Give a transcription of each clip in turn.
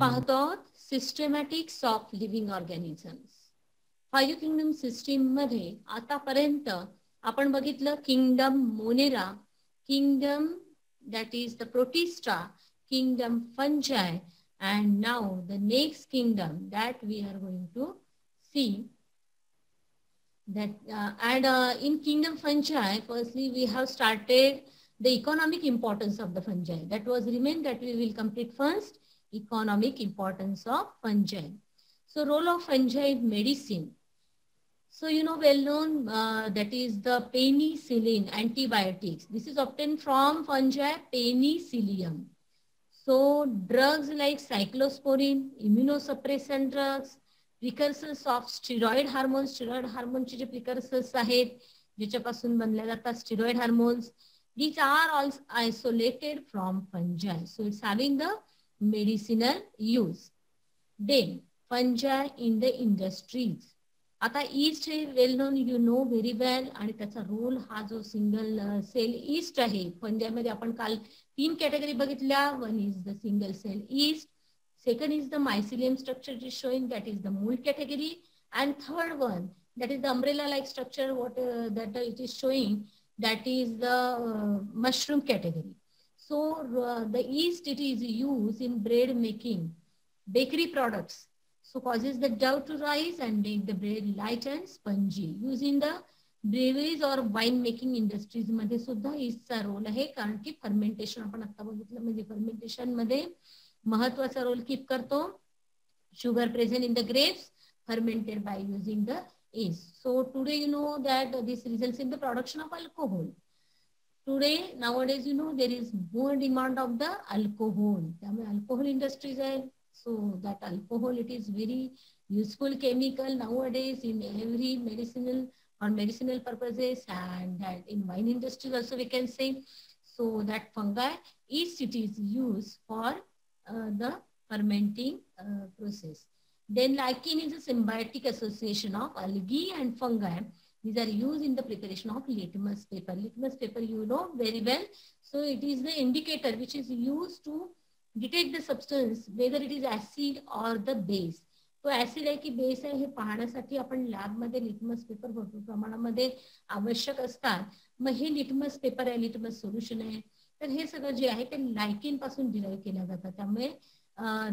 पाहतो आहोत सिस्टमॅटिक्स of living organisms. 5 kingdom system मध्ये आतापर्यंत आपण बघितलं kingdom Monera, kingdom that is the protista, kingdom fungi, and now the next kingdom that we are going to see that in kingdom fungi, firstly we have started the economic importance of the fungi. That was remain that we will complete first, economic importance of fungi. So role of fungi in medicine. So you know well known that is the penicillin antibiotics. This is obtained from fungi penicillium. So drugs like cyclosporin, immunosuppressant drugs, precursors of steroid hormones चे जे precursors आहेत ज्याच्यापासून बनल्या जातात steroid hormones, these are all isolated from fungi. So it's having the medicinal use. Then fungi in the industries. आता east हे वेल non you know very वेल आणि त्याचा रोल हा जो सिंगल सेल ईस्ट आहे फंजामध्ये आपण काल 3 कॅटेगरी बघितल्या. One is the single cell yeast, second is the mycelium structure is showing that is the mould category, and third one that is the umbrella like structure what that it is showing that is the mushroom category. So the yeast it is use in bread making, bakery products, so causes the dough to rise and make the bread light and spongy. Using the breweries or wine making industries मध्ये सुद्धा ईस्टचा role आहे, कारण की fermentation आपण आता बघितलं म्हणजे fermentation मध्ये महत्वाचा रोल कीप करतो. Sugar present in the grapes fermented by using the yeast. So today you know that this results in the production of alcohol. Today nowadays you know there is more demand of the alcohol. त्यामुळे alcohol industries आहे. So that alcohol, it is very useful chemical nowadays in every medicinal purposes, and that in wine industries also we can say. So that fungi is it is used for the fermenting process. Then lichen is a symbiotic association of algae and fungi. These are used in the preparation of litmus paper. Litmus paper you know very well. So it is the indicator which is used to detect the substance whether it is acid or the base. तो acid आहे की base आहे हे पाहण्यासाठी आपण लॅबमध्ये litmus paper भरपूर प्रमाणामध्ये आवश्यक असतात. मग हे लिटमस पेपर आहे, लिटमस सोल्युशन आहे, तर हे सगळं जे आहे ते लायकिन पासून डिराईव्ह केलं जातं. त्यामुळे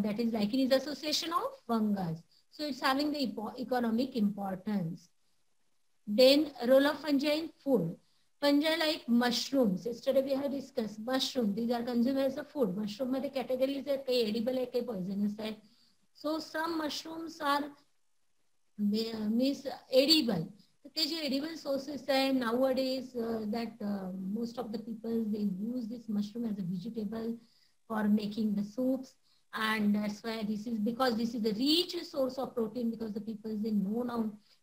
that is lichen is association of fungus. So it's having the economic importance. Then role of fungi in food. Fungi like mushrooms. Yesterday we have discussed mushroom. These are consumed as a food. Mushroom मध्ये categories आहेत, काही edible आहे, काही poisonous आहे. So some mushrooms are edible. ते जे edible sources आहे nowadays that most of the people they use this mushroom as a vegetable for making the soups, and that's why this is because this is the rich source of protein, because the people they know now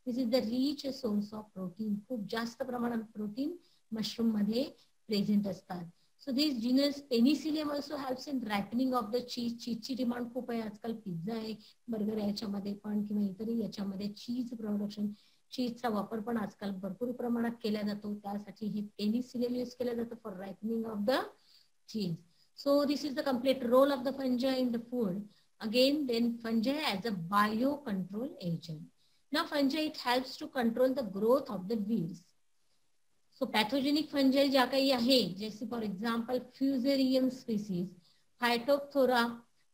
this is the rich source of protein. खूप जास्त प्रमाणात protein mushroom मध्ये present असतात. So this genus Penicillium also helps in ripening of the cheese. चीजची demand खूप आहे आजकाल, pizza आहे, बर्गर आहे याच्यामध्ये पण, किंवा इतरही याच्यामध्ये चीज प्रोडक्शन, चीजचा वापर पण आजकाल भरपूर प्रमाणात केला जातो. त्यासाठी हे पेनिसिलियम यूज केलं जातं for ripening of the cheese. So this is the complete role of the fungi in the food. Again, then fungi as a biocontrol agent. Now fungi it helps to control the growth of the weeds. So pathogenic fungi ज्या काही आहे, जैसे for example Fusarium species, Phytophthora,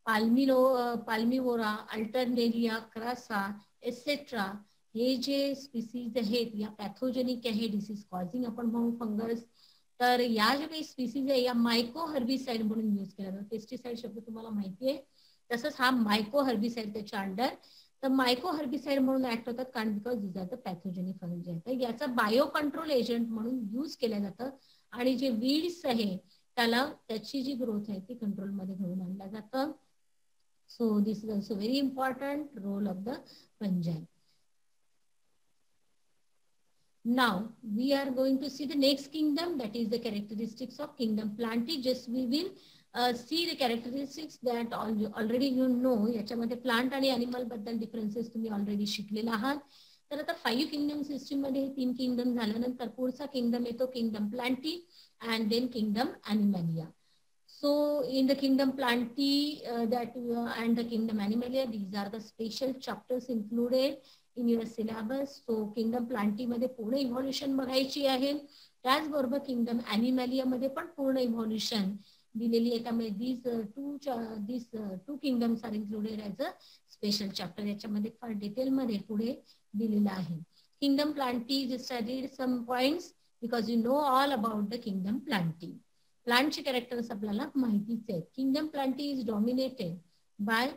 Palmivora, Alternaria, Crassa, etc. हे जे species आहेत या pathogenic आहे, disease causing आपण म्हणू फंगस. तर या ज्या काही स्पीसीज आहे या मायको हर्बिसाइड म्हणून यूज केला जातो. पेस्टिसाइड शब्द तुम्हाला माहिती आहे, तसंच हा मायको हर्बिसाइड त्याच्या अंडर. तर मायको हर्बिसाइड म्हणून ऍक्ट होतात कारण because this are the pathogenic fungi आहे. तर याचा बायो कंट्रोल एजंट म्हणून यूज केलं जातं आणि जे वीड्स आहे त्याला त्याची जी ग्रोथ आहे ती कंट्रोलमध्ये घेऊन आणलं जातं. So this is also very important role of the fungi. Now we are going to see the next kingdom, that is the characteristics of kingdom Plantae. Just we will see the characteristics that already you know. याच्यामध्ये plant आणि animal बद्दल differences तुम्ही already शिकलेला आहात. तर आता 5 kingdom system मध्ये 3 kingdom झाल्यानंतर पुढचा किंगडम येतो kingdom Plantae and then kingdom Animalia. So in the kingdom Plantae and the kingdom Animalia, these are the special chapters included in your syllabus. So kingdom Plantae मध्ये पूर्ण evolution बघायची आहे. त्याचबरोबर kingdom ॲनिमॅलिया मध्ये पण पूर्ण इव्हॉल्युशन दिलेली आहे. त्यामुळे these two kingdoms are included as a special chapter. याच्यामध्ये फार डिटेल मध्ये पुढे दिलेला आहे. Kingdom Plantae is studied some points because you know all about the kingdom Plantae. प्लांटचे कॅरेक्टर्स आपल्याला माहितीच आहेत. Kingdom Plantae is dominated by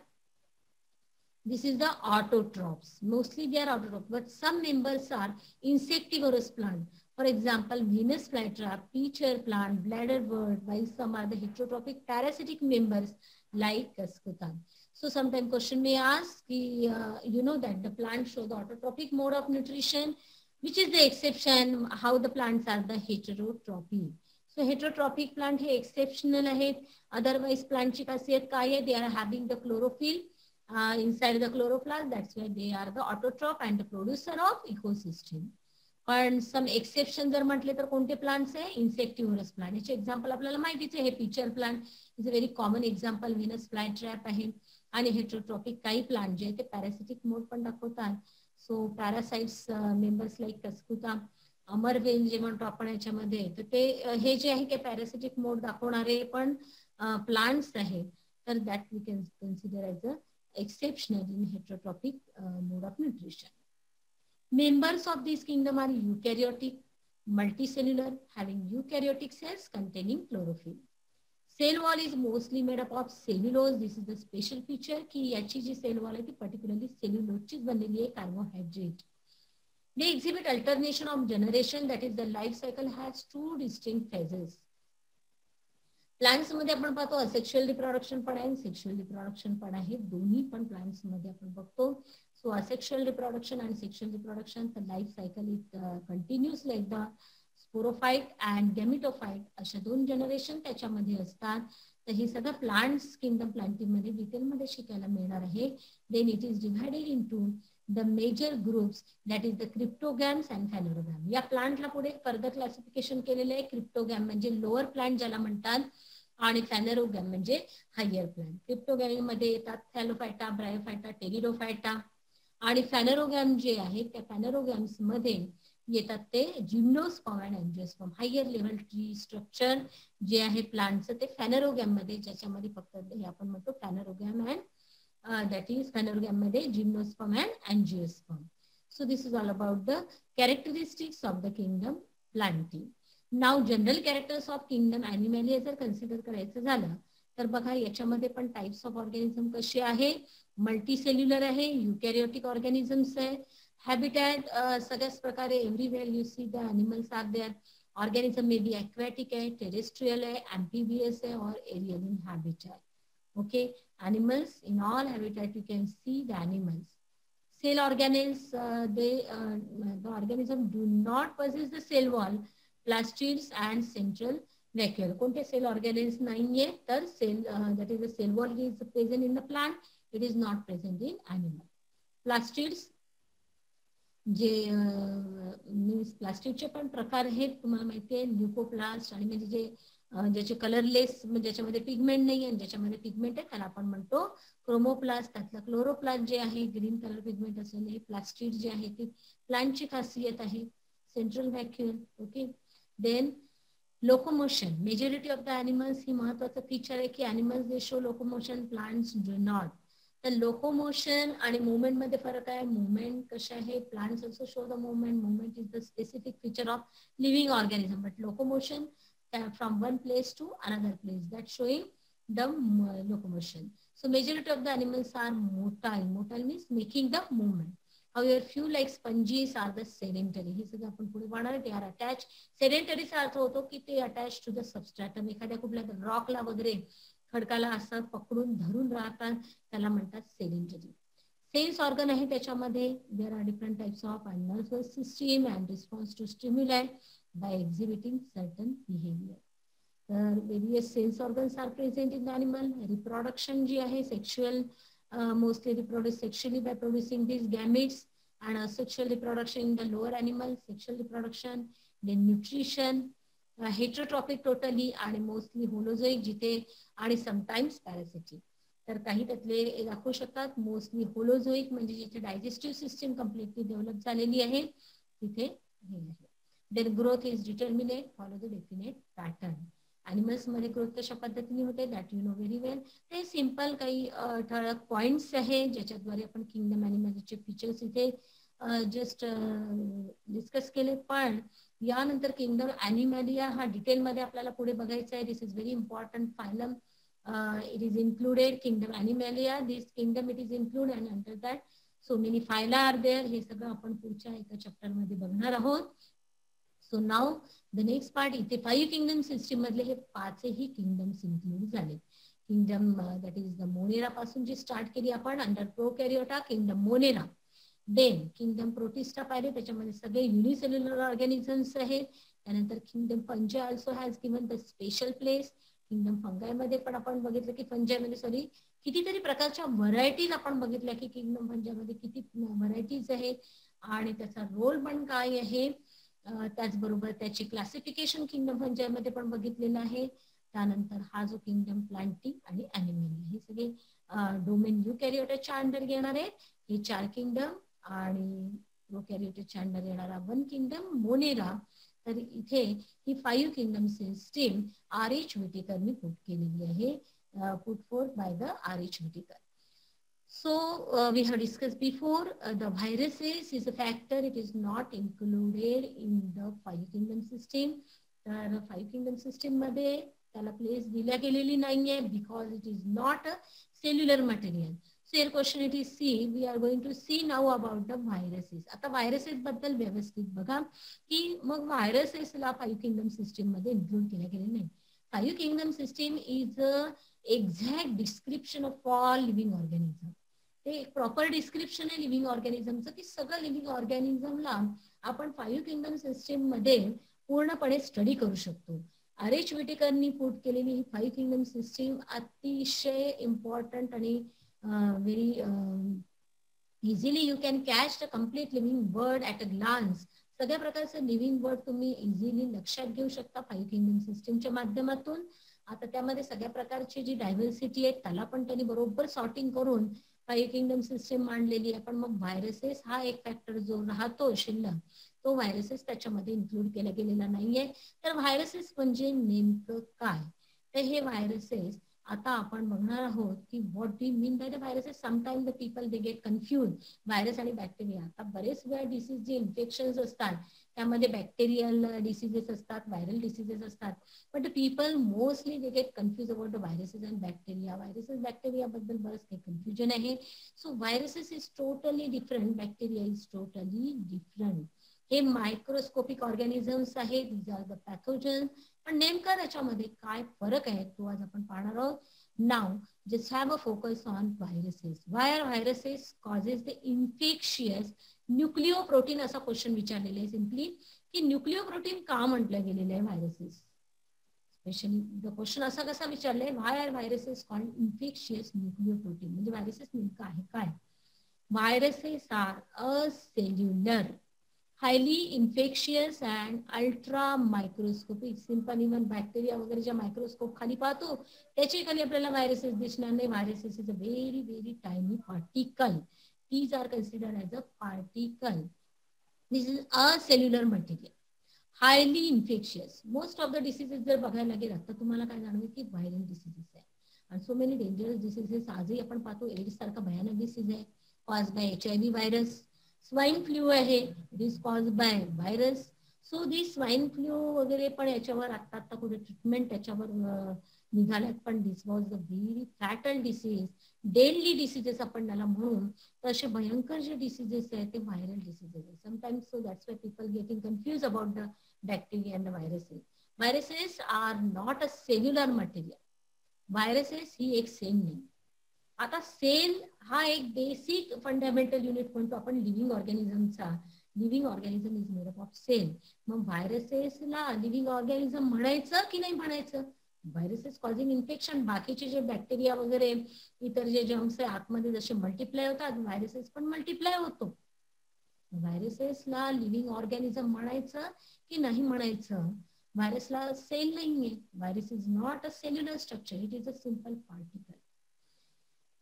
this is the autotrophs. Mostly they are autotrophs, but some members are insectivorous plant. For example, Venus flytrap, pitcher plant, bladderbird, while some are the heterotrophic parasitic members like Cuscutan. So sometimes question may ask, you know that the plants show the autotrophic mode of nutrition, which is the exception, how the plants are the heterotrophic. So heterotrophic plant हे exceptional आहेत. Otherwise plant ची खासियत काय आहे? They are having the chlorophyll inside the chloroplast. That's why they are the autotroph and the producer of ecosystem. पण some exception जर म्हटले तर कोणते plants आहे? Insectivorous plant. याचे एक्झाम्पल आपल्याला माहितीच आहे. हे pitcher plant is a very common example. Venus flytrap आहे. आणि हेटरोट्रॉपिक काही प्लांट जे ते पॅरासिटिक मोड पण दाखवतात. सो पॅरासाइट्स मेंबर्स लाईक कस्कुता, अमरवेल जे म्हणतो आपण याच्यामध्ये, तर ते हे जे आहे ते पॅरासिटिक मोड दाखवणारे पण प्लांट्स आहेत. तर that we can consider as a exceptional in heterotrophic mode of nutrition. Members of this kingdom are eukaryotic, multicellular, having eukaryotic cells containing chlorophyll. Cell wall is mostly made up of cellulose. This is the special feature की याची जी cell wall आहे ती particularly cellulose चीच बनलेली आहे, carbohydrate. They exhibit alternation of generation, that is the life cycle has two distinct phases. Plants मध्ये आपण पाहतो असेक्शुअल रिप्रोडक्शन पण आहे, सेक्शुअल रिप्रोडक्शन पण आहे. दोन्ही पण प्लांट्स मध्ये आपण बघतो. सो असेक्शुअल रिप्रोडक्शन आणि सेक्शुअल रिप्रोडक्शन तर life cycle is continuous like the sporophyte and gametophyte अशा दोन जनरेशन त्याच्यामध्ये असतात. तर हे सगळं प्लांट्स किंगडम प्लांटिंग मध्ये डिटेलमध्ये शिकायला मिळणार आहे. Then it is divided into the major groups, that is the cryptogams and phanerogam. या प्लांटला पुढे फर्दर क्लासिफिकेशन केलेले आहे. क्रिप्टोगॅम म्हणजे लोअर प्लांट ज्याला म्हणतात आणि फॅनेरोगॅम म्हणजे हायर प्लांट. क्रिप्टोगॅम मध्ये येतात थॅलोफायटा, ब्रायोफायटा, टेरिडोफायटा. आणि फॅनेरोगॅम जे आहे त्या फॅनेरोगॅम्स मध्ये येतात ते जिम्नोस्पर्म आणि angiosperm. Higher level tree structure जे आहे प्लांटचं ते फॅनेरोगॅम मध्ये, ज्याच्यामध्ये फक्त हे आपण म्हणतो फॅनेरोगॅम अँड that is phanerogam मध्ये gymnosperm and angiosperm. So this is all about the characteristics of the kingdom Plantae. Now general characters of kingdom Animalia जर कन्सिडर करायचं झालं तर बघा याच्यामध्ये पण टाइप्स ऑफ ऑर्गॅनिझम कसे आहे. मल्टीसेल्युलर आहे, युकॅरियोटिक ऑर्गॅनिझम्स आहे. हॅबिटॅट सगळ्याच प्रकारे everywhere you see the animals are there. Organism may be aquatic आहे, टेरेस्ट्रियल आहे, ॲम्फिबियस आहे और aerial in habitat. Okay, animals in all habitat you can see the animals. Cell organelles, the organism do not possess the cell wall, plastids and central vacuole. कोणते cell organelles नाहीये तर cell that is the cell wall is present in the plant, it is not present in animal. Plastids जे means प्लास्टिकचे पण प्रकार आहेत तुम्हाला माहिती आहे. ल्युकोप्लास्ट आणि म्हणजे जे ज्याचे कलरलेस ज्याच्यामध्ये पिगमेंट नाही आणि ज्याच्यामध्ये पिगमेंट आहे त्याला आपण म्हणतो क्रोमोप्लास्ट. त्यातला क्लोरोप्लास्ट जे आहे ग्रीन कलर पिगमेंट असलेले प्लास्टिड जे आहे ते प्लांटची खासियत आहे. Central vacuole. Okay. Then locomotion. Majority of the animals ही महत्वाचं फीचर आहे की animals they show locomotion, plants do not. तर लोकोमोशन आणि मुवमेंट मध्ये फरक आहे. मुवमेंट कशा आहे, plants also show the movement. Movement is the specific feature of living organism, but locomotion from one place to another place, that's showing the locomotion. So majority of the animals are motile. Motile means making the movement. However, few like sponges are the sedentary. हे सगळं आपण पुढे पाहणार आहे. ते R attach. सेडेंटरीचा अर्थ होतो की ते अटॅच टू द सबस्ट्रॅटम. एखाद्या कुठल्या रॉकला वगैरे खडकाला असं पकडून धरून राहतात त्याला म्हणतात सेडेंटरी. सेन्स ऑर्गन आहे त्याच्यामध्ये. There are different types of nervous system and response to stimuli by exhibiting certain behavior. Various sense organs are present in the animal. Reproduction ji ahe sexual, mostly reproduce sexually by producing these gametes, and asexual reproduction in the lower animal, sexual reproduction. Then nutrition, heterotrophic totally आणि mostly होलोझोइक जिथे आणि sometimes parasitic. तर काही त्यातले दाखवू शकतात. Mostly होलोझोइक म्हणजे जिथे डायजेस्टिव्ह सिस्टीम कम्प्लिटली डेव्हलप झालेली आहे तिथे हे आहे. Then growth is determinate follow the definite pattern. Animals मध्ये ग्रोथ कशा पद्धतीने होते that you know very well. ते सिंपल काही ठळक पॉइंट्स आहे ज्याच्याद्वारे आपण किंगडम अॅनिमल्सचे फीचर्स इथे जस्ट डिस्कस केले. पण यानंतर किंगडम अॅनिमॅलिया हा डिटेलमध्ये आपल्याला पुढे बघायचा आहे. This is very important phylum. It is included kingdom Animalia. This kingdom it is included and under that so many phyla are there. हे सगळं आपण पुढच्या एका चॅप्टर मध्ये बघणार आहोत. So now the next part. इथे 5 किंगडम सिस्टीम मधले हे 5ही किंगडम्स इन्क्लूड झाले. Kingdom that is the Monera पासून जी स्टार्ट केली आपण under Prokaryota kingdom Monera. Then kingdom Protista पाहिले त्याच्यामध्ये सगळे युनिसेल्युलर ऑर्गॅनिझम्स आहेत. त्यानंतर kingdom fungi also has given the special place. Kingdom fungi मध्ये पण आपण बघितलं की फंजाय मध्ये सॉरी कितीतरी प्रकारच्या व्हरायटीज आपण बघितल्या की किंगडम फंजाय मध्ये किती व्हरायटीज आहेत आणि त्याचा रोल पण काय आहे. त्याचबरोबर त्याची क्लासिफिकेशन किंगडम फंजाय मध्ये पण बघितलेलं आहे. त्यानंतर हा जो किंगडम प्लांटिंग आणि अॅनिमल हे सगळे डोमेन युकॅरियोटाच्या अंडर येणार आहे. हे 4 किंगडम आणि प्रोकॅरियोटाच्या अंडर येणारा 1 किंगडम मोनेरा. तर इथे ही 5 किंगडम सिस्टीम R.H. व्हिटेकरनी पुट केलेली आहे. Put fourth by the R.H. Whittaker. So we have discussed before the viruses is a factor. It is not included in the 5 kingdom system. तर 5 kingdom system मध्ये त्याला place दिल्या गेलेली नाहीये because it is not a cellular material. So here question it is C. We are going to see now about the viruses. आता viruses बद्दल व्यवस्थित बघा की मग viruses ला 5 kingdom system मध्ये include केल्या गेले नाही. 5 kingdom system is a exact description of all living organism. ते एक प्रॉपर डिस्क्रिप्शन आहे लिव्हिंग ऑर्गॅनिझमचं की सगळं लिव्हिंग ऑर्गॅनिझमला आपण 5 किंगडम सिस्टीम मध्ये पूर्णपणे स्टडी करू शकतो. R.H. व्हिटेकरनी पुट केलेली ही 5 किंगडम सिस्टीम अतिशय इम्पॉर्टंट आणि very easily you can catch the complete living word at a glance. सगळ्या प्रकारचे लिव्हिंग वर्ड तुम्ही इझिली लक्षात घेऊ शकता 5 किंगडम सिस्टीमच्या माध्यमातून. आता त्यामध्ये सगळ्या प्रकारची जी डायव्हर्सिटी आहे त्याला पण त्यांनी बरोबर सॉर्टिंग करून 5 किंगडम सिस्टीम मांडलेली आहे. पण मग व्हायरसेस हा एक फॅक्टर जो राहतो शिल्लक तो व्हायरसेस त्याच्यामध्ये इन्क्लूड केला गेलेला नाहीये. तर व्हायरसेस म्हणजे नेमकं काय. तर हे व्हायरसेस आता आपण बघणार आहोत की what do you mean by the viruses. Sometime the people they get confuse virus आणि बॅक्टेरिया. आता बरेच वेळा डिसीज जे इन्फेक्शन्स असतात त्यामध्ये बॅक्टेरियल डिसीजेस असतात व्हायरल डिसीजेस असतात. But the people mostly they get confuse about the viruses and bacteria. Viruses bacteria बद्दल बरंच काही कन्फ्युजन आहे. So viruses is totally different. Bacteria is totally different. हे मायक्रोस्कोपिक ऑर्गॅनिझम्स आहेत. These are the pathogen. पण नेमका त्याच्यामध्ये काय फरक आहे तो आज आपण पाहणार आहोत. Now just have a focus on viruses. Why are viruses causes the infectious nucleoprotein असा क्वेश्चन विचारलेला आहे सिम्पली की न्यूक्लिओप्रोटीन का म्हटलं गेलेलं आहे व्हायरसेस. स्पेशली द क्वेश्चन असा कसा विचारलाय व्हाय आर व्हायरसेस कॉल्ड इन्फेक्शियस न्यूक्लिओप्रोटीन. म्हणजे व्हायरसेस नेमकं आहे काय. Viruses are a cellular highly infectious and ultra microscopic. Simple even bacteria वगैरे ज्या मायक्रोस्कोप खाली पाहतो त्याच्या खाली आपल्याला व्हायरसेस दिसणार नाही. Viruses is a very very tiny particle. These are considered as a particle. This is a cellular material. Highly infectious. Most of the diseases जर बघायला गेला तर तुम्हाला काय जाणवेल की व्हायरल डिसीजेस आहे. आणि सो मेनी डेंजरस डिसीजेस आजही आपण पाहतो. एड्स सारखा भयानक डिसीज आहे cause by HIV virus. Swine flu आहे it is cause by virus. So the swine flu वगैरे पण याच्यावर आता कुठे ट्रीटमेंट त्याच्यावर निघाल्यात. पण this was the very fatal disease. Deadly diseases आपण त्याला म्हणून. तर असे भयंकर जे डिसीजेस आहेत ते व्हायरल डिसीजेस आहेत. Sometimes so that's why people getting confuse about the bacteria and the viruses. Viruses are not a cellular material. Viruses ही एक सेल नाही. आता सेल हा एक बेसिक फंडामेंटल युनिट म्हणतो आपण लिव्हिंग ऑर्गॅनिझमचा. Living organism is made up of cell. मग व्हायरसेसला लिव्हिंग ऑर्गॅनिझम म्हणायचं की नाही म्हणायचं. Viruses causing infection. बाकीचे जे बॅक्टेरिया वगैरे इतर जे जर्म्स आहे आतमध्ये जसे मल्टिप्लाय होतात व्हायरसेस पण मल्टिप्लाय होतो. व्हायरसेसला लिव्हिंग ऑर्गॅनिझम म्हणायचं की नाही म्हणायचं. व्हायरसला सेल नाहीये. Virus is not a cellular structure, it is a simple particle.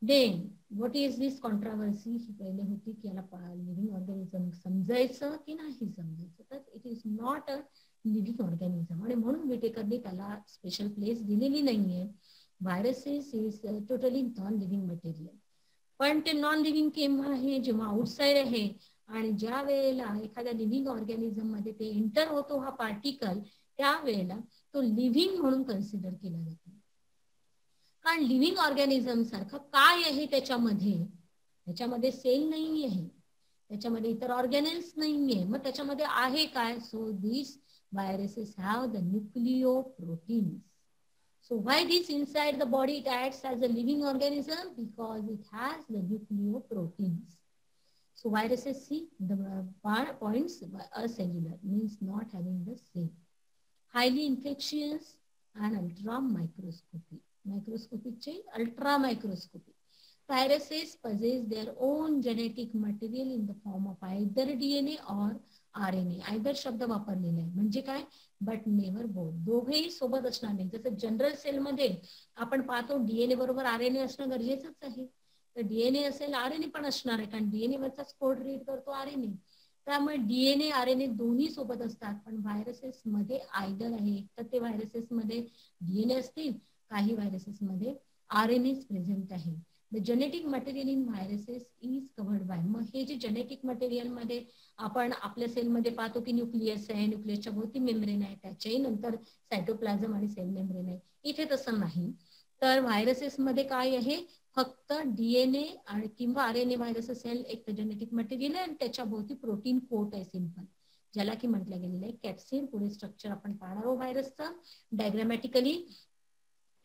Then what is this controversy ही पहिले होती की याला लिव्हिंग ऑर्गॅनिझम समजायचं की नाही समजायचं. तर it is not a living organism आणि म्हणून विटेकरने त्याला स्पेशल प्लेस दिलेली नाहीये. Viruses is totally non living material. पण ते नॉन लिव्हिंग केव्हा आहे, जेव्हा आउटसाइड आहे आणि ज्या वेळेला एखाद्या लिव्हिंग ऑर्गॅनिझम मध्ये ते एंटर होतो हा पार्टिकल, त्यावेळेला तो लिव्हिंग म्हणून कन्सिडर केला जातो. कारण लिव्हिंग ऑर्गॅनिझम सारखं काय आहे त्याच्यामध्ये सेल नाही आहे, त्याच्यामध्ये इतर ऑर्गॅनेल्स नाहीये, मग त्याच्यामध्ये आहे काय? So this viruses have the nucleoproteins. So why this inside the body it acts as a living organism? Because it has the nucleoproteins. So viruses see the points acellular means not having the same. Highly infectious and ultra microscopic. Microscopic change, ultra microscopic. Viruses possess their own genetic material in the form of either DNA or RNA. either शब्द वापरलेला आहे म्हणजे काय, but never both, दोघेही सोबत असणार नाही. जसं जनरल सेल मध्ये आपण पाहतो डीएनए बरोबर आरएनए असणं गरजेचंच आहे. तर डीएनए असेल आरएनए पण असणार आहे, कारण डीएनए वरचाच कोड रीड करतो आरएनए. त्यामुळे डीएनए आरएनए दोन्ही सोबत असतात. पण व्हायरसेस मध्ये आयदर आहे, तर ते व्हायरसेस मध्ये डीएनए असतील, काही व्हायरसेस मध्ये आरएनए प्रेझेंट आहे. The genetic material in viruses is covered bye. मग हे जे जेनेटिक मटेरियल मध्ये आपण आपल्या सेलमध्ये पाहतो की न्यूक्लियस आहे, न्यूक्लियसच्या भोवती मेम्ब्रेन आहे, त्याच्याही नंतर सायटोप्लाझम आणि सेल मेम्ब्रेन आहे. इथे तसं नाही. तर व्हायरसेस मध्ये काय आहे, फक्त डीएनए आणि किंवा आरएनए व्हायरस असेल एक जेनेटिक मटेरियल आहे आणि त्याच्या भोवती प्रोटीन कोट आहे सिंपल, ज्याला की म्हटलं गेलेलं आहे कॅप्सिड. पुढे स्ट्रक्चर आपण पाहणार आहोत व्हायरसचं डायग्रामॅटिकली.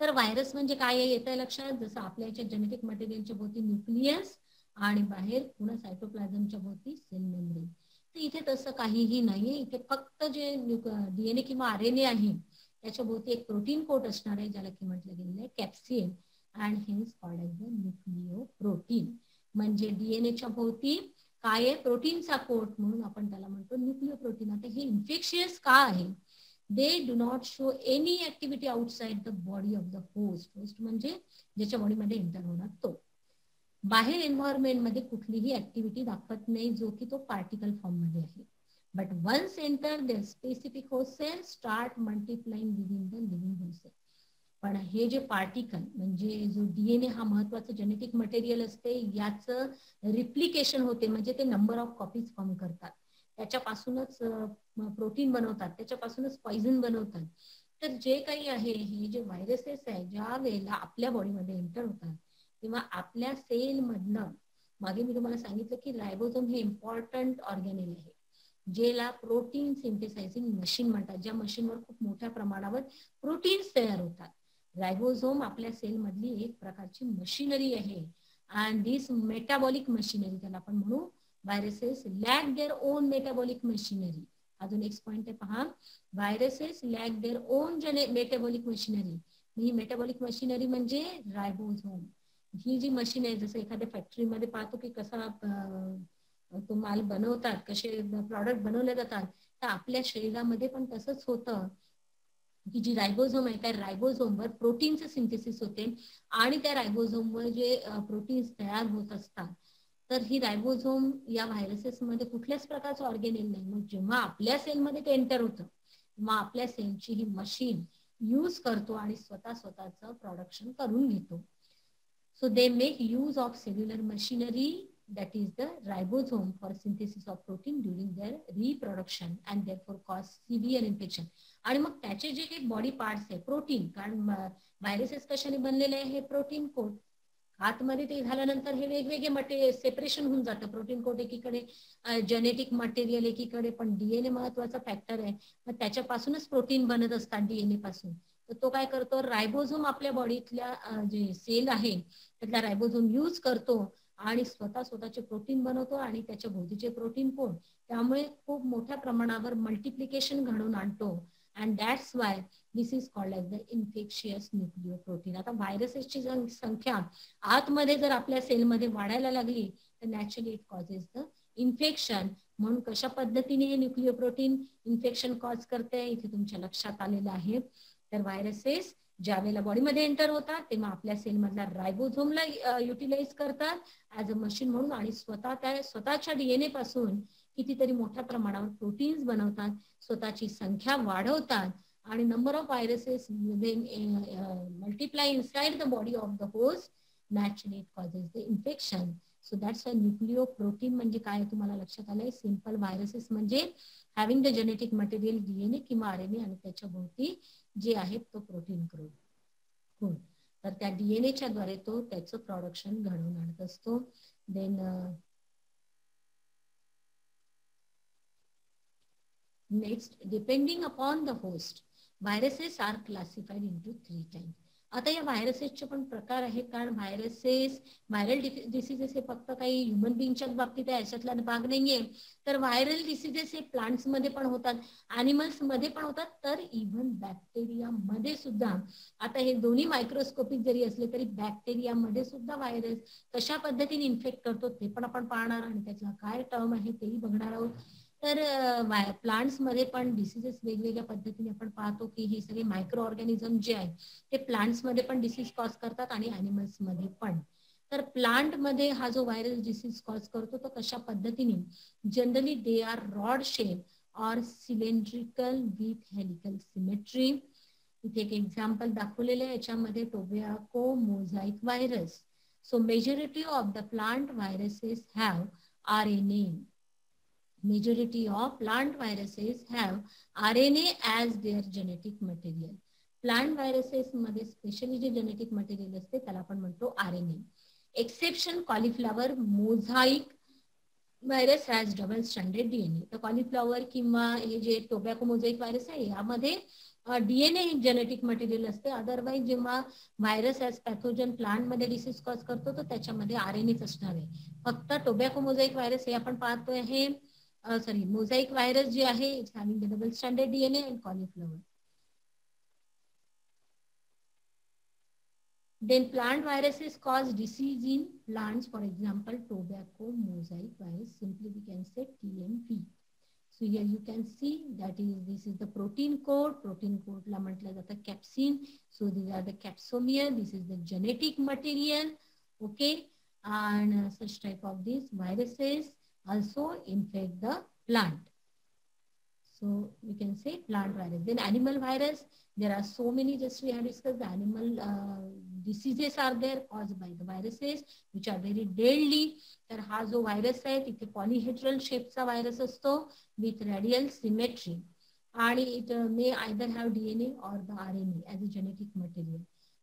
तर व्हायरस म्हणजे काय आहे येतं लक्षात, जसं आपल्या याच्या जेनेटिक मटेरियलच्या भोवती न्यूक्लियस आणि बाहेर पुन्हा सायटोप्लाझमच्या भोवती सेल मेम्ब्रेन. तर इथे तसं काहीही नाहीये. इथे फक्त जे डीएनए किंवा आरएनए आहे त्याच्या भोवती एक प्रोटीन कोट असणार आहे, ज्याला की म्हटलं गेलेलं आहे capsid and hence called as the nucleoprotein. म्हणजे डीएनएच्या भोवती काय आहे, प्रोटीनचा कोट, म्हणून आपण त्याला म्हणतो न्यूक्लिओप्रोटीन. आता हे इन्फेक्शियस का आहे? they do not show any activity outside the body of the host. host म्हणजे ज्याच्या बॉडीमध्ये एंटर होणार तो. बाहेर एन्व्हायरमेंट मध्ये कुठलीही ऍक्टिव्हिटी दाखवत नाही, जो की तो पार्टिकल फॉर्म मध्ये आहे. But once enter their specific host cell start multiplying within the living host cell. पण हे जे पार्टिकल म्हणजे जो डीएनए हा महत्वाचं जेनेटिक मटेरियल असते, याचं रिप्लिकेशन होते, म्हणजे ते नंबर ऑफ कॉपीज फॉर्म करतात, त्याच्यापासूनच प्रोटीन बनवतात, त्याच्यापासूनच पॉइझन बनवतात. तर जे काही आहे हे जे व्हायरसेस आहे ज्या वेळेला आपल्या बॉडीमध्ये एंटर होतात तेव्हा आपल्या सेल मधनं, मागे मी तुम्हाला सांगितलं की रायबोझोम हे इम्पॉर्टंट ऑर्गॅनेल आहे, ज्याला प्रोटीन सिंथेसायझिंग मशीन म्हणतात, ज्या मशीनवर खूप मोठ्या प्रमाणावर प्रोटीन्स तयार होतात. रायबोझोम आपल्या सेल मधली एक प्रकारची मशिनरी आहे. अँड दिस मेटाबॉलिक मशिनरी, त्याला आपण म्हणू viruses lack their own metabolic machinery. अजून एक पॉइंट आहे पहा, viruses lack their own metabolic machinery. He metabolic machinery म्हणजे रायबोझोम. ही जी मशीन आहे, जसं एखाद्या फॅक्टरीमध्ये पाहतो की कसा तो माल बनवतात, कसे प्रॉडक्ट बनवले जातात, तर आपल्या शरीरामध्ये पण तसंच होतं की जी रायबोझोम आहे त्या रायबोझोमवर प्रोटीनचं सिंथेसिस होते आणि त्या रायबोझोमवर जे प्रोटीन्स तयार होत असतात. तर ही रायबोझोम या व्हायरसेस मध्ये कुठल्याच प्रकारचं ऑर्गेनेल नाही. मग जेव्हा आपल्या सेलमध्ये ते एंटर होतं तेव्हा आपल्या सेलची ही मशीन यूज करतो आणि स्वतःचं प्रोडक्शन करून घेतो. So they make use of cellular machinery that is the ribosome for synthesis of protein during their reproduction and therefore cause severe infection. आणि मग त्याचे जे काही बॉडी पार्ट्स आहे प्रोटीन, कारण व्हायरसेस कशाने बनलेले आहे, हे प्रोटीन कोट. आतमध्ये ते झाल्यानंतर हे वेगवेगळे सेपरेशन होऊन जातं. प्रोटीन कोट एकीकडे, जेनेटिक मटेरियल एकीकडे, पण डीएनए महत्वाचा फॅक्टर आहे. मग त्याच्यापासूनच प्रोटीन बनत असतात डीएनए पासून. तर तो काय करतो, रायबोझोम आपल्या बॉडीतल्या जे सेल आहे त्यातला रायबोझोम यूज करतो आणि स्वतःचे प्रोटीन बनवतो आणि त्याच्या भोवतीचे प्रोटीन कोट, त्यामुळे खूप मोठ्या प्रमाणावर मल्टिप्लिकेशन घडवून आणतो. And that's why this is called as the infectious nucleoprotein. आता व्हायरसेसची संख्या आतमध्ये जर आपल्या सेलमध्ये वाढायला लागली तर naturally it causes the infection म्हणून कशा पद्धतीने हे न्यूक्लिओप्रोटीन इन्फेक्शन कॉज करते इथे तुमच्या लक्षात आलेलं आहे. तर व्हायरसेस ज्या वेळेला बॉडीमध्ये एंटर होतात तेव्हा आपल्या सेलमधला रायबोझोमला युटिलाइज करतात ऍज अ मशीन म्हणून आणि स्वतःच्या डीएनए पासून कितीतरी मोठ्या प्रमाणावर प्रोटीन्स बनवतात, स्वतःची संख्या वाढवतात आणि number of viruses multiply inside the body of the host. Naturally it causes the infection. So that's why nucleoprotein म्हणजे काय तुम्हाला लक्षात आलंय. सिंपल व्हायरसेस म्हणजे having the genetic material DNA किंवा आरएनए आणि त्याच्या भोवती जे आहे तो प्रोटीन ग्रुप. तर त्या डीएनएच्या द्वारे तो त्याचं प्रोडक्शन घडवून आणत असतो. Then next, depending upon the host viruses are classified into 3 types. आता या व्हायरसेसचे पण प्रकार आहेत, कारण व्हायरल डिसीजेस हे फक्त काही ह्युमन बिंगच्याच बाबतीत आहे अशातला भाग नाहीये. तर व्हायरल डिसीजेस हे प्लांट्स मध्ये पण होतात, अॅनिमल्स मध्ये पण होतात, तर इव्हन बॅक्टेरिया मध्ये सुद्धा. आता हे दोन्ही मायक्रोस्कोपिक जरी असले तरी बॅक्टेरिया मध्ये सुद्धा व्हायरस कशा पद्धतीने इन्फेक्ट करतो ते पण आपण पाहणार आणि त्याचा काय टर्म आहे तेही बघणार आहोत. तर प्लांट्स मध्ये पण डिसीजेस वेगवेगळ्या पद्धतीने आपण पाहतो की हे सगळे मायक्रो ऑर्गॅनिझम जे आहेत ते प्लांट्स मध्ये पण डिसीज कॉज करतात आणि अॅनिमल्स मध्ये पण. तर प्लांट मध्ये हा जो व्हायरस डिसीज कॉज करतो तो कशा पद्धतीने, generally they are rod shape और सिलेंड्रिकल विथ हेलिकल सिमेट्री. इथे एक एक्झाम्पल दाखवलेलं आहे, याच्यामध्ये tobacco mosaic virus. So majority of the plant viruses have RNA. Majority of plant viruses have RNA as their genetic material. Plant viruses मध्ये specially जे genetic material असते त्याला आपण म्हणतो RNA. Exception cauliflower mosaic virus has double standard DNA. तर cauliflower किंवा हे जे टोबॅको मोझाइक व्हायरस आहे यामध्ये डीएनए जेनेटिक मटेरियल असते. अदरवाईज जेव्हा व्हायरस ऍज पॅथोजन प्लांट मध्ये डिसीज कॉज करतो तर त्याच्यामध्ये RNAच असणार आहे. फक्त टोबॅको मोझाइक व्हायरस हे आपण पाहतोय हे मोझाइक व्हायरस जे आहे it's having the double standard DNA and cauliflower. Then plant viruses cause disease in plants. For example, tobacco mosaic virus. Simply we can say TMV. So here you can see that this is the protein code. Protein code ला म्हटलं जातं capsin. So these are the capsomere. This is the genetic material. Okay, and such type of these viruses also infect the plant. So we can say plant virus. Then animal virus. There are so many, just we have discussed, the animal diseases are there caused by the viruses which are very deadly. तर हा जो virus आहे तिथे polyhedral शेपचा virus असतो with radial symmetry आणि it may either have DNA or the RNA as a genetic material.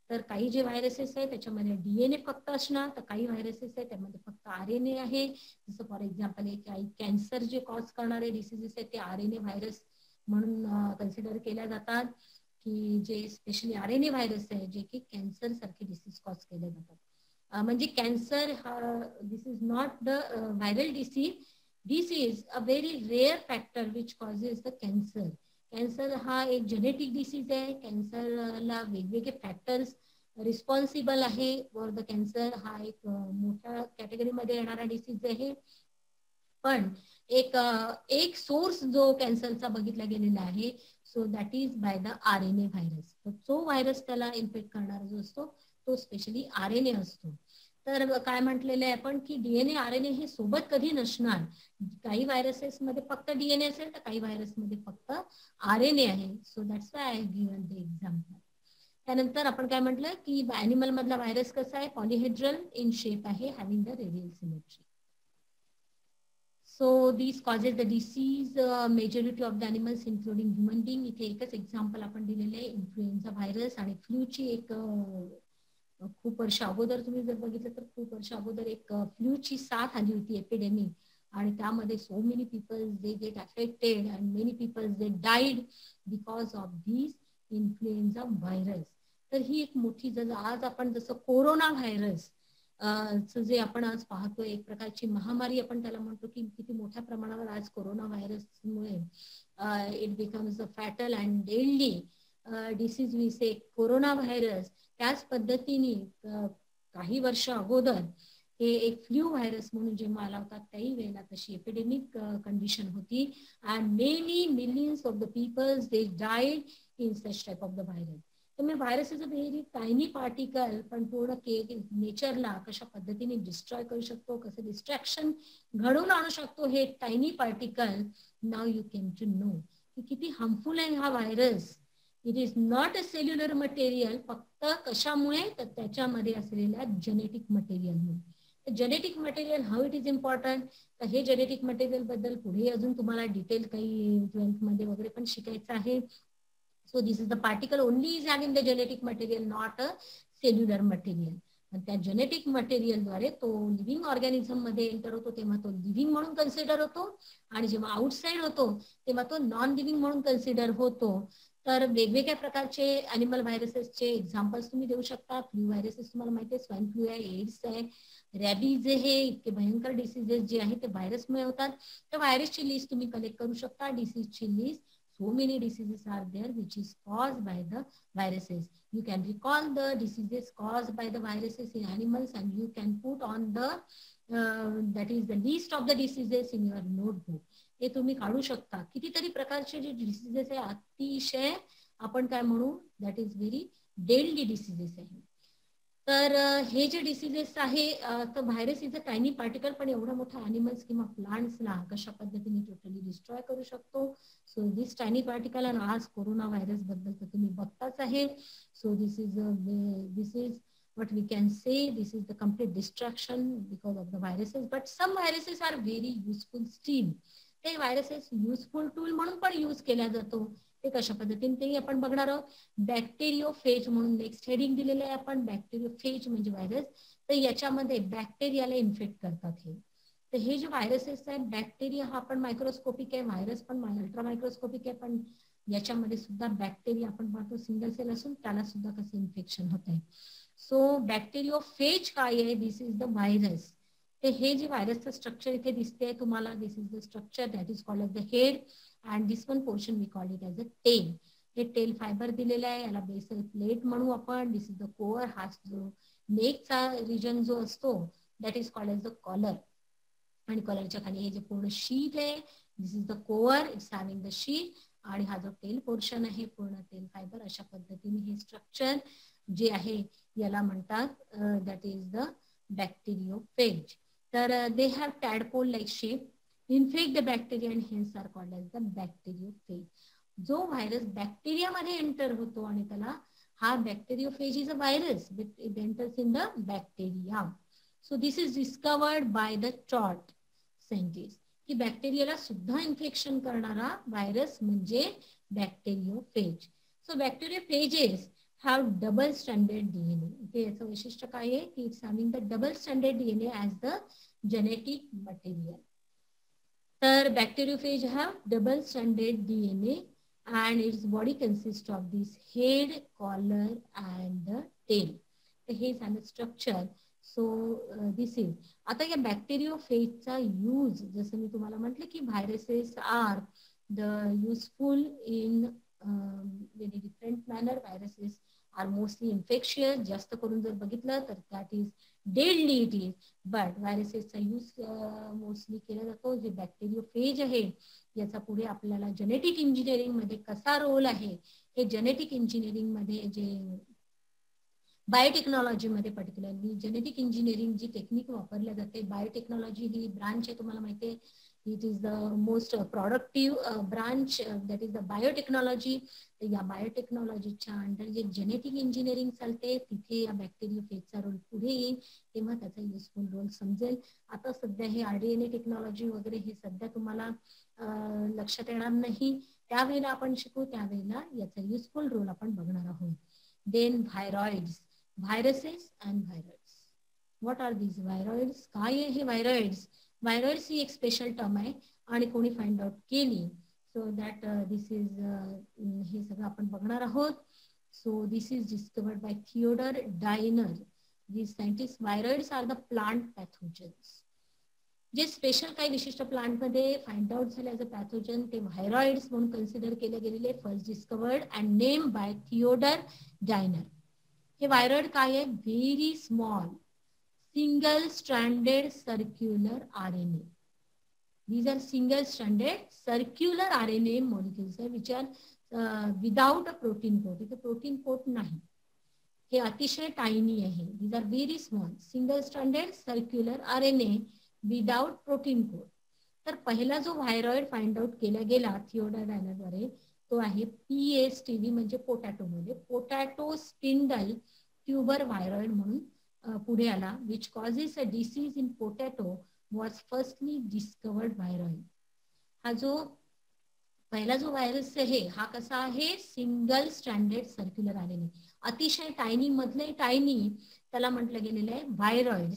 तर काही जे व्हायरसेस आहे त्याच्यामध्ये डीएनए फक्त असणार, तर काही व्हायरसेस आहे त्यामध्ये फक्त RNA आहे. जसं फॉर एक्झाम्पल काही कॅन्सर जे कॉज करणारे डिसीजेस आहेत ते RNA व्हायरस म्हणून कन्सिडर केल्या जातात, की जे स्पेशली RNA व्हायरस आहे जे की कॅन्सर सारखे डिसीज कॉज केले जातात. म्हणजे कॅन्सर हा this is not the viral disease, this is a very rare factor which causes the cancer. Cancer हा एक जेनेटिक डिसीज आहे. कॅन्सरला वेगवेगळे फॅक्टर्स रिस्पॉन्सिबल आहे फॉर द कॅन्सर. हा एक मोठ्या कॅटेगरीमध्ये येणारा डिसीज आहे. पण एक सोर्स जो कॅन्सरचा बघितला गेलेला आहे, so that is by the RNA virus. तर जो व्हायरस त्याला इन्फेक्ट करणारा जो असतो तो स्पेशली RNA असतो. तर काय म्हटलेलं आहे आपण की डीएनए RNA हे सोबत कधी नसणार. काही व्हायरसेस मध्ये फक्त डीएनए असेल तर काही व्हायरस मध्ये फक्त RNA आहे. So that's why I given the example. त्यानंतर आपण काय म्हटलं की ॲनिमल मधला व्हायरस कसा आहे, पॉलीहेड्रल इन शेप आहे, having the radial symmetry. So these causes the disease majority of the animals including human being. इथे एकच एक्झाम्पल आपण दिलेले आहे, इन्फ्लुएन्झा व्हायरस आणि फ्लूची एक खूप वर्ष अगोदर तुम्ही जर बघितलं तर खूप वर्ष अगोदर एक फ्लूची साथ आली होती एपिडेमिक, आणि त्यामध्ये so many people they get affected and many people they died because of this influenza virus. तर ही एक मोठी आज आपण जसं कोरोना व्हायरस जे आपण आज पाहतोय एक प्रकारची महामारी आपण त्याला म्हणतो की किती मोठ्या प्रमाणावर आज कोरोना व्हायरसमुळे it becomes a fatal and deadly disease we say corona virus. त्याच पद्धतीने काही वर्ष अगोदर हे एक फ्लू व्हायरस म्हणून जेव्हा आला होता त्याही वेळेला तशी एपिडेमिक कंडिशन होती and many millions of the peoples they died in such type of the virus. त्यामुळे virus is a very tiny particle, पण पूर्ण नेचरला कशा पद्धतीने डिस्ट्रॉय करू शकतो, कसं डिस्ट्रॅक्शन घडवून आणू शकतो हे tiny particle. Now you can to know की किती हार्मफुल आहे हा virus. It is not a cellular material, फक्त कशामुळे तर त्याच्यामध्ये असलेल्या जेनेटिक मटेरियलमुळे. Genetic material how it is important, तर हे जेनेटिक मटेरियल बद्दल पुढे अजून तुम्हाला डिटेल काही 12th मध्ये वगैरे पण शिकायचं आहे. So this is the particle only is having the genetic material, not a cellular material. त्या जेनेटिक मटेरियलद्वारे तो लिव्हिंग ऑर्गॅनिझम मध्ये एंटर होतो तेव्हा तो लिव्हिंग म्हणून कन्सिडर होतो, आणि जेव्हा आउटसाइड होतो तेव्हा तो नॉन लिव्हिंग म्हणून कन्सिडर होतो. तर वेगवेगळ्या प्रकारचे अॅनिमल व्हायरसेसचे एक्झाम्पल्स तुम्ही देऊ शकता. फ्लू व्हायरसेस तुम्हाला माहिती आहे, स्वाईन फ्लू आहे, एड्स आहे, रॅबीज हे इतके भयंकर डिसीजेस जे आहे ते व्हायरसमुळे होतात. तर व्हायरसची लिस्ट तुम्ही कलेक्ट करू शकता, डिसीजची list. So many diseases are there which is caused by the viruses. You can recall the diseases caused by the viruses in animals and you can put on the that is the list of the diseases in your notebook. हे तुम्ही काढू शकता. कितीतरी प्रकारचे जे diseases आहे अतिशय आपण काय म्हणू that is very deadly diseases आहे. तर हे जे डिसीजेस आहे तर virus is a tiny particle, पण एवढा मोठा अॅनिमल्स किंवा प्लांट्सला कशा पद्धतीने टोटली डिस्ट्रॉय करू शकतो. सो दिस टायनी पार्टिकल, आणि आज कोरोना व्हायरस बद्दल तर तुम्ही बघताच आहे. So this is what we can say, this is the complete destruction because of the viruses, but some viruses are very useful still. ते व्हायरसेस युजफुल टूल म्हणून पण यूज केला जातो. ते कशा पद्धतीने ते आपण बघणार आहोत. बॅक्टेरियोफेज म्हणून नेक्स्ट हेडिंग दिलेलं आहे आपण. बॅक्टेरियोफेज म्हणजे व्हायरस, तर याच्यामध्ये बॅक्टेरियाला इन्फेक्ट करतात हे. तर हे जे व्हायरसेस आहेत, बॅक्टेरिया हा पण मायक्रोस्कोपिक आहे, व्हायरस पण अल्ट्रा मायक्रोस्कोपिक आहे, पण याच्यामध्ये सुद्धा बॅक्टेरिया आपण पाहतो सिंगल सेल असून त्याला सुद्धा कसं इन्फेक्शन होत आहे. सो बॅक्टेरियोफेज काय आहे, दिस इज द व्हायरस. ते हे जे व्हायरसचं स्ट्रक्चर इथे दिसते तुम्हाला, this is the structure that is called as the head and this one portion we call it as a tail. हे टेल फायबर दिलेलं आहे, याला बेसल प्लेट म्हणू आपण. दिस इज द कोअर, हा जो नेकचा रिजन जो असतो that is called as the collar, आणि कॉलरच्या खाली हे जे पूर्ण शीट आहे this is the core, it's having the sheet, आणि हा जो टेल पोर्शन आहे पूर्ण टेल फायबर. अशा पद्धतीने हे स्ट्रक्चर जे आहे याला म्हणतात दॅट इज द बॅक्टेरियोफेज. तर they have tadpole like shape, infect the bacteria and hence are called as the bacteriophage. जो व्हायरस बॅक्टेरियामध्ये एंटर होतो आणि त्याला हा bacteriophage is a virus but it enters in the bacteria. So this is discovered by the टॉट scientist की बॅक्टेरियाला सुद्धा इन्फेक्शन करणारा व्हायरस म्हणजे bacteriophage. So bacteriophages have double stranded DNA. इथे याचं वैशिष्ट्य काय आहे की it's having the double standard DNA as the genetic material. तर bacteriophage have double standard DNA and its body consists of this head, collar and the tail. तर हे झालं स्ट्रक्चर. So this is. आता या बॅक्टेरियोफेजचा यूज जसं मी तुम्हाला म्हटलं की viruses are the useful in very different manner. Viruses are mostly infectious. जास्त करून जर बघितलं तर that is deadly it is. But व्हायरसेसचा यूज मोस्टली केला जातो. जे बॅक्टेरियोफेज आहे याचा पुढे आपल्याला जेनेटिक इंजिनिअरिंग मध्ये कसा रोल आहे हे जेनेटिक इंजिनिअरिंग मध्ये जे बायोटेक्नॉलॉजी मध्ये पर्टिक्युलरली जेनेटिक इंजिनिअरिंग जी टेक्निक वापरल्या जाते. बायोटेक्नॉलॉजी ही ब्रांच आहे तुम्हाला माहिती आहे. It is the most productive branch that is the biotechnology. या बायोटेक्नॉलॉजीच्या अंडर जे जेनेटिक इंजिनिअरिंग चालते तिथे या बॅक्टेरियोफेजचा रोल पुढे येईल तेव्हा त्याचा युजफुल रोल समजेल. आता सध्या हे RDNA टेक्नॉलॉजी वगैरे हे सध्या तुम्हाला लक्षात येणार नाही. त्यावेळेला आपण शिकू, त्यावेळेला याचा युजफुल रोल आपण बघणार आहोत. Then viroids, viruses and viroids. What are these viroids? काय आहे हे व्हायरॉइड्स? व्हायरॉइड्स ही एक स्पेशल टर्म आहे आणि कोणी फाइंड आउट केली. सो दॅट दिस इज हे सगळं आपण बघणार आहोत. So this is discovered bye Theodore diner. These scientists, viroids are the plant pathogens. जे स्पेशल काही विशिष्ट प्लांट मध्ये फाइंड आउट झाले ॲज अ पॅथोजन ते व्हायरॉइड्स म्हणून कन्सिडर केले गेलेले. First discovered and name by Theodore diner. हे व्हायरॉइड काय आहे? Very small single stranded circular RNA. These are single stranded circular RNA molecules which are without a protein coat. इथे protein coat नाही. हे अतिशय टायनी आहे. These are very small single stranded circular RNA without protein coat. तर पहिला जो व्हायरॉइड find out केला गेला थिओडोडायनाद्वारे तो आहे PSTV म्हणजे पोटॅटो मध्ये पोटॅटो स्पिंडल ट्यूबर व्हायरॉइड म्हणून पुढे आला which causes a disease in potato was firstly discovered व्हायरॉइड. हा जो पहिला जो व्हायरस आहे हा कसा आहे सिंगल स्ट्रँडेड सर्क्युलर RNA अतिशय टायनी मधले टायनी त्याला म्हटलं गेलेलं आहे व्हायरॉइड.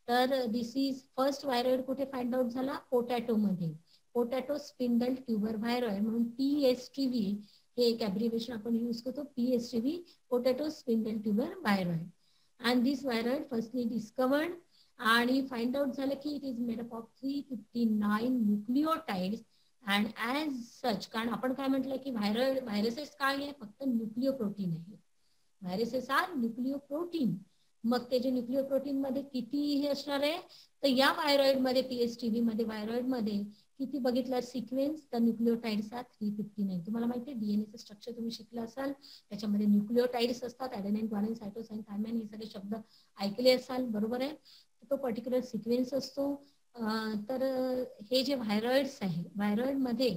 तर दिस इज फर्स्ट व्हायरॉइड कुठे फाइंड आउट झाला पोटॅटो मध्ये पोटॅटो स्पिंडल ट्यूबर व्हायरॉइड म्हणून PSTV हे एक ॲब्रिव्हिएशन आपण यूज करतो PSTV potato spindle tuber viroid. And this viroid firstly discovered आणि फाइंड आउट झालं की it is made up of 359 nucleotides and as such कारण आपण काय म्हटलं की व्हायरसेस काय आहे फक्त न्यूक्लिओ प्रोटीन आहे. Viruses are nucleo protein. मग ते जे न्यूक्लिओ प्रोटीन मध्ये किती हे असणार आहे तर या व्हायरॉइड मध्ये PSTV मध्ये व्हायरॉइड मध्ये किती बघितलं सिक्वेन्स तर न्यूक्लिओटाइड्स 359. तुम्हाला माहिती आहे डीएनएचं स्ट्रक्चर तुम्ही शिकलं असाल त्याच्यामध्ये न्यूक्लिओटाइड्स असतात ॲडेनाइन ग्वानिन सायटोसाइन थायमाइन हे सगळे शब्द ऐकले असाल बरोबर आहे. तो पर्टिक्युलर सिक्वेन्स असतो. तर हे जे व्हायरॉइड्स आहे व्हायरॉइड मध्ये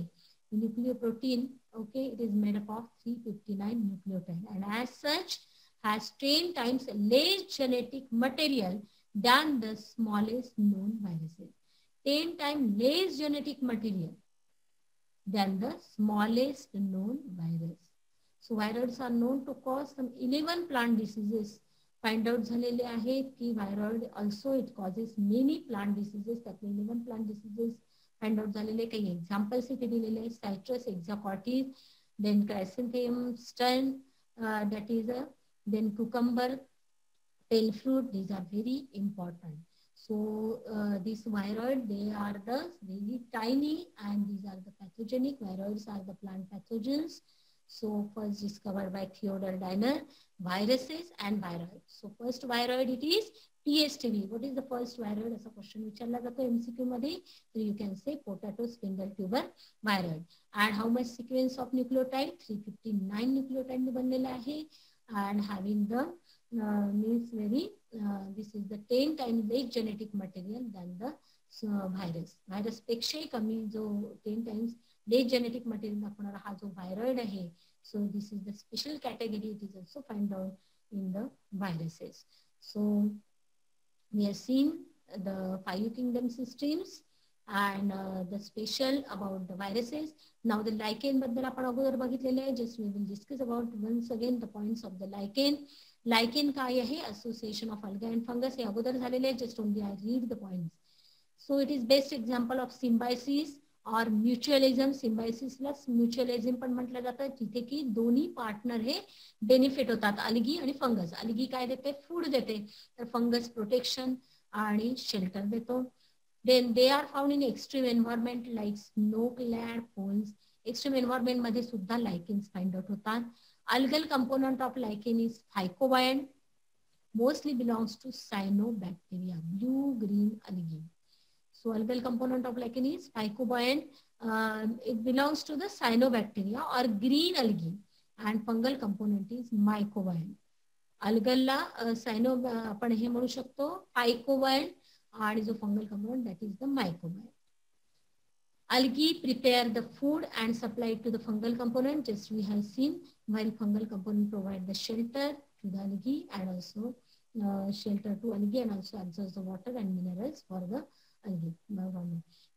nucleo protein okay it is made up of 359 nucleotide and as such has 10 times less genetic material than the smallest known viruses. 10 times less genetic material than the smallest known virus. So viruses are known to cause some 11 plant diseases. Find out झालेले आहेत की व्हायरॉइड also it causes many plant diseases. त्यातले 11 plant diseases find out झालेले काही examples इथे दिलेले आहेत citrus exocortis then chrysanthemum stunt that is then cucumber pale fruit. These are very important. So these viroid they are the very tiny and these are the pathogenic. Viroids are the plant pathogens. So first discovered by Theodor Diner viruses and viroids. So first viroid it is PSTV. What is the first viroid as a question विचारला जातो MCQ मध्ये. So you can say potato spindle tuber viroid. And how much sequence of nucleotide 359 nucleotide बनलेला आहे and having the means very this is the 10 times less genetic material than the virus. Virus पेक्षा कमी जो 10 times less genetic material दाखवणारा हा जो viroid आहे. So this is the special category. It is also found out in the viruses. So we have seen the 5 kingdom systems and the special about the viruses. Now the lichen बद्दल आपण अगोदर बघितलेले आहे. Just we will discuss about once again the points of the lichen. Lichen काय आहे association of algae and fungus हे अगोदर झालेले आहे. Just only I read the points. So it is best example of symbiosis or mutualism. Symbiosis plus mutualism पण म्हटलं जातं जिथे की दोन्ही पार्टनर हे बेनिफिट होतात अल्गी आणि फंगस. अल्गी काय देते फूड देते तर फंगस प्रोटेक्शन आणि शेल्टर देतो. Then they are found in extreme environment like snow-clad poles. Extreme environment मध्ये सुद्धा lichens find out होतात. Algal component of lichen is phycobian. Mostly belongs to cyanobacteria, blue-green algae. So algal component of lichen is phycobian. It belongs to the cyanobacteria or green algae. And fungal component is mycobian. Algal ला cyano आपण हे म्हणू शकतो phycobian. And is a fungal component that is the mycobial. Algae prepare the food and supply it to the fungal component. Just we have seen while fungal component provide the shelter to the algae and also shelter to algae and also absorbs the water and minerals for the algae.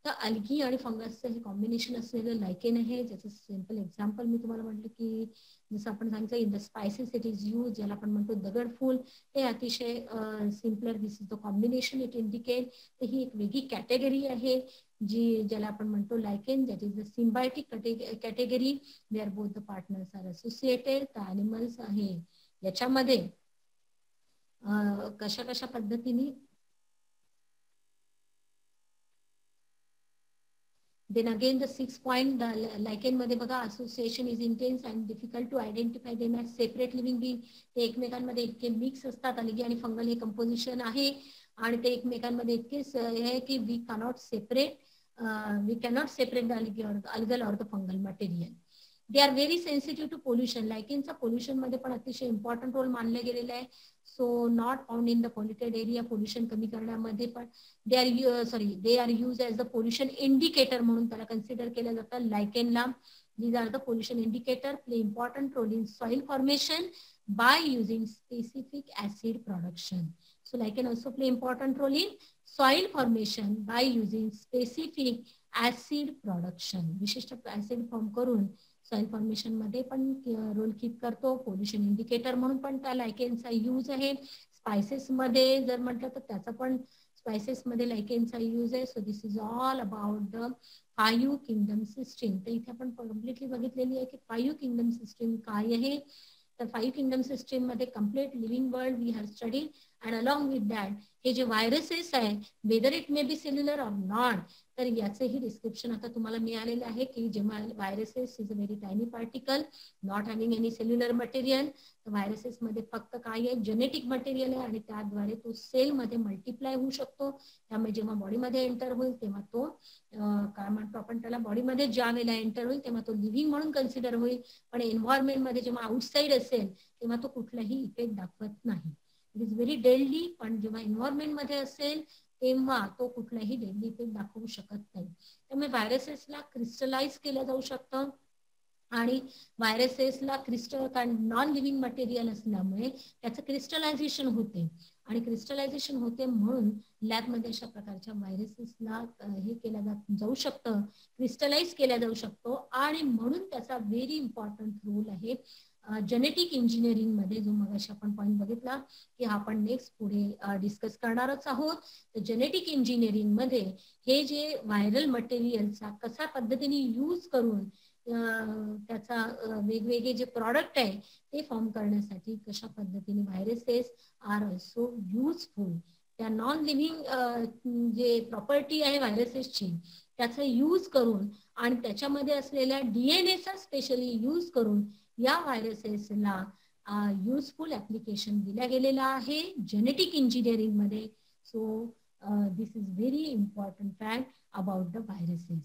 तर algae आणि फंगसचं हे combination असलेलं लायकेन आहे. ज्याचं simple example मी तुम्हाला म्हटलं की जसं आपण सांगितलं in the spices it is use ज्याला आपण म्हणतो दगडफूल हे अतिशय simpler this is the combination it indicate. तर ही एक वेगळी कॅटेगरी आहे जी ज्याला आपण म्हणतो lichen that is the symbiotic category where both the partners are associated. तर ॲनिमल्स आहे याच्यामध्ये कशा कशा पद्धतीने Then again the 6th point, the lichen मध्ये बघा, association is intense and difficult to identify them as separate living being. ते एकमेकांमध्ये इतके मिक्स असतात, अलगी आणि फंगल हे कंपोजिशन आहे आणि ते एकमेकांमध्ये इतके आहे की we cannot separate the algal or the fungal material. They are very sensitive to pollution. लायकेनचा पोल्युशन मध्ये पण अतिशय इम्पॉर्टंट रोल मानला गेलेला आहे. So not found in the polluted area, pollution कमी करण्यामध्ये पण they are use as the pollution indicator म्हणून त्याला कन्सिडर केलं जातं लायकेनला. These are the pollution indicator, play important role in soil formation by using specific acid production. So lichen also play important role in soil formation by using specific acid production. विशिष्ट acid form करून soil formation मध्ये पण role keep करतो. Pollution indicator म्हणून पण त्या लायकेनचा use आहे. Spices मध्ये जर म्हटलं तर त्याचा पण स्पायसेस मध्ये लायकेनचा यूज आहे. So this is all about the 5 kingdom system. तर इथे आपण कम्प्लिटली बघितलेली आहे की 5 किंगडम सिस्टीम काय आहे. तर 5 किंगडम सिस्टीम मध्ये complete living world we have studied and along with that हे जे व्हायरसेस आहे, whether it may be cellular or not, तर याचेही डिस्क्रिप्शन आता तुम्हाला मिळालेले आहे की जेव्हा viruses is a very tiny particle not having any cellular material. तर व्हायरसेस मध्ये फक्त काय आहे, जेनेटिक मटेरियल आहे आणि त्याद्वारे तो सेल मध्ये मल्टिप्लाय होऊ शकतो. त्यामुळे जेव्हा बॉडीमध्ये एंटर होईल तेव्हा तो काय म्हणतो आपण त्याला, बॉडीमध्ये ज्या वेळेला एंटर होईल तेव्हा तो लिव्हिंग म्हणून कन्सिडर होईल. पण एन्व्हायरमेंट मध्ये जेव्हा आउटसाइड असेल तेव्हा तो कुठलाही इफेक्ट दाखवत नाही. It is very deadly. पण जेव्हा एन्व्हायरमेंट मध्ये असेल तेव्हा तो कुठलाही डेडली इफेक्ट दाखवू शकत नाही. त्यामुळे व्हायरसेसला क्रिस्टलाइज केलं जाऊ शकतं आणि व्हायरसेसला नॉन लिव्हिंग मटेरियल असल्यामुळे त्याचं क्रिस्टलायझेशन होते आणि क्रिस्टलायझेशन होते म्हणून लॅबमध्ये अशा प्रकारच्या व्हायरसेसला हे केलं जाऊ शकतं, क्रिस्टलाइज केल्या जाऊ शकतो आणि म्हणून त्याचा व्हेरी इम्पॉर्टंट रोल आहे जेनेटिक इंजिनिअरिंग मध्ये, जो मग अशा आपण पॉईंट बघितला की आपण नेक्स्ट पुढे डिस्कस करणारच आहोत. तर जेनेटिक इंजिनिअरिंग मध्ये हे जे व्हायरल मटेरियलचा कशा पद्धतीने यूज करून त्याचा वेगवेगळे जे प्रॉडक्ट आहे ते फॉर्म करण्यासाठी कशा पद्धतीने व्हायरसेस आर ऑल्सो युजफुल. त्या नॉन लिव्हिंग जे प्रॉपर्टी आहे व्हायरसेसची त्याचा यूज करून आणि त्याच्यामध्ये असलेल्या डीएनएचा स्पेशली यूज करून या व्हायरसेसला युजफुल ऍप्लिकेशन दिल्या गेलेला आहे जेनेटिक इंजिनिअरिंग मध्ये. So this is very important fact about the viruses.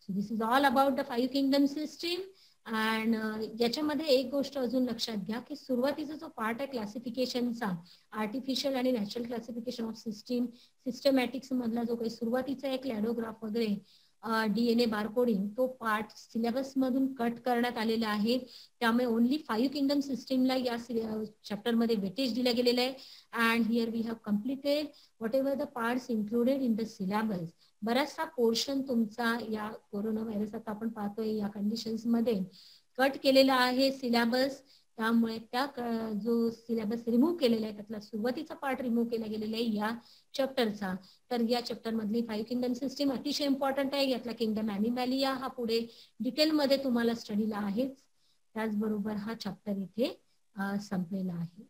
So this is all about the 5 kingdom system. And याच्यामध्ये एक गोष्ट अजून लक्षात घ्या की सुरुवातीचा जो पार्ट आहे क्लासिफिकेशनचा, आर्टिफिशियल आणि नॅचरल क्लासिफिकेशन ऑफ सिस्टीम, सिस्टमॅटिक्स मधला जो काही सुरुवातीचा एक लॅडोग्राफ वगैरे डीएनए बारकोडिंग, तो पार्ट सिलेबस मधून कट करण्यात आलेला आहे. त्यामुळे ओनली 5 किंगडम सिस्टीमला या चॅप्टर मध्ये वेटेज दिला गेलेला आहे. And here we have completed whatever the parts included in the syllabus. बराचसा पोर्शन तुमचा या कोरोना व्हायरस आता आपण पाहतोय या कंडिशन्स मध्ये कट केलेला आहे सिलेबस. त्यामुळे त्या जो सिलेबस रिमूव्ह केलेला आहे त्यातला सुरुवातीचा पार्ट रिमूव्ह केला गेलेला आहे या चॅप्टरचा. तर या चॅप्टर मधली 5 किंगडम सिस्टीम अतिशय इम्पॉर्टंट आहे. यातला किंगडम ॲनिमॅलिया हा पुढे डिटेलमध्ये तुम्हाला स्टडीला आहेच. त्याचबरोबर हा चॅप्टर इथे संपलेला आहे.